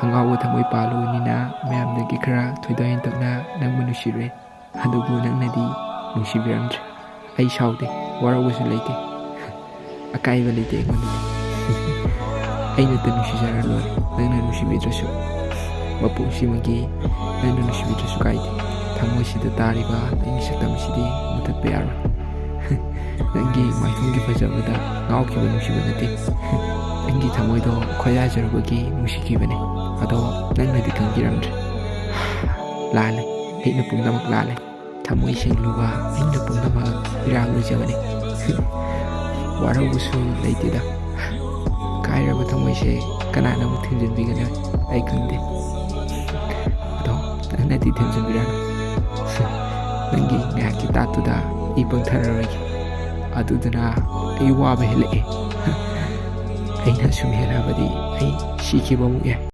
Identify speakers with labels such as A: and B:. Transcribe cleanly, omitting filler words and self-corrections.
A: ꯑꯉꯥꯎꯕ ꯊꯃꯣꯏ ꯄꯥꯜꯂꯨꯕꯅꯤꯅ ꯃꯌꯥꯝꯗꯒꯤ ꯈꯔ ꯊꯣꯏꯗꯣꯛ ꯍꯦꯟꯗꯣꯛꯅ ꯅꯪꯕꯨ ꯅꯨꯡꯁꯤꯔꯨꯏ, ꯑꯗꯨꯕꯨ ꯅꯪꯅꯗꯤ ꯅꯨꯡꯁꯤꯕꯤꯔꯝꯗ꯭ꯔꯦ꯫ ꯑꯩ ꯁꯥꯎꯗꯦ, ꯋꯥꯔꯧꯕꯁꯨ ꯂꯩꯇꯦ, ꯑꯀꯥꯏꯕ ꯂꯩꯇꯦ ꯑꯩꯉꯣꯟꯗꯗꯤ꯫ ꯑꯩꯅꯇ ꯅꯨꯡꯁꯤꯖꯔ ꯂꯣꯏꯔꯦ, ꯅꯪꯅ ꯅꯨꯡꯁꯤꯕꯤꯗ꯭ꯔꯁꯨ꯫ ꯃꯄꯣꯛꯁꯤꯃꯒꯤ ꯅꯪꯅ ꯅꯨꯡꯁꯤꯕꯤꯗ꯭ꯔꯁꯨ ꯀꯥꯏꯗꯦ, ꯊꯃꯣꯏꯁꯤꯗ ꯇꯥꯔꯤꯕ ꯅꯪꯒꯤ ꯁꯛꯇꯝ ꯑꯁꯤꯗꯤ ꯃꯨꯊꯠꯄ ꯌꯥꯔꯣꯏ꯫ ꯅꯪꯒꯤ ꯃꯥꯏꯊꯣꯡꯒꯤ ꯐꯖꯕꯗ ꯉꯥꯎꯈꯤꯕ ꯅꯨꯡꯁꯤꯕ ꯅꯠꯇꯦ, ꯅꯪꯒꯤ ꯊꯃꯣꯏꯗꯣ ꯈꯣꯏꯗꯥꯖꯔꯨꯕꯒꯤ ꯅꯨꯡꯁꯤꯈꯤꯕꯅꯦ꯫ ꯑꯗꯣ ꯅꯪꯅꯗꯤ ꯈꯪꯕꯤꯔꯝꯗ꯭ꯔꯦ꯫ ꯂꯥꯜꯂꯦ, ꯑꯩꯅ ꯄꯨꯝꯅꯃꯛ ꯂꯥꯜꯂꯦ꯫ ꯊꯃꯣꯏ ꯁꯦꯡꯂꯨꯕ ꯑꯩꯅ ꯄꯨꯝꯅꯃꯛ ꯏꯔꯥꯜ ꯑꯣꯏꯖꯕꯅꯦ꯫ ꯋꯥꯔꯧꯕꯁꯨ ꯂꯩꯇꯦꯗ꯫ ꯀꯥꯏꯔꯕ ꯊꯃꯣꯏꯁꯦ ꯀꯅꯥꯅ ꯑꯃꯨꯛ ꯊꯤꯟꯖꯤꯟꯕꯤꯒꯅꯤ ꯑꯩ ꯈꯪꯗꯦ, ꯑꯗꯣ ꯅꯪꯅꯗꯤ ꯊꯤꯟꯖꯤꯟꯕꯤꯔꯅꯨ꯫ ꯅꯪꯒꯤ ꯉꯥꯏꯍꯥꯛꯀꯤ ꯇꯥꯠꯇꯨꯗ ꯑꯩ ꯄꯪꯊꯔꯔꯣꯏꯒꯦ, ꯑꯗꯨꯗꯨꯅ ꯑꯩ ꯋꯥꯕ ꯍꯦꯜꯂꯛꯑꯦ꯫ ꯑꯩꯅ ꯁꯨꯝ ꯍꯦꯜꯂꯛꯑꯕꯗꯤ ꯑꯩ ꯁꯤꯈꯤꯕ ꯑꯃꯨꯛ ꯌꯥꯏ꯫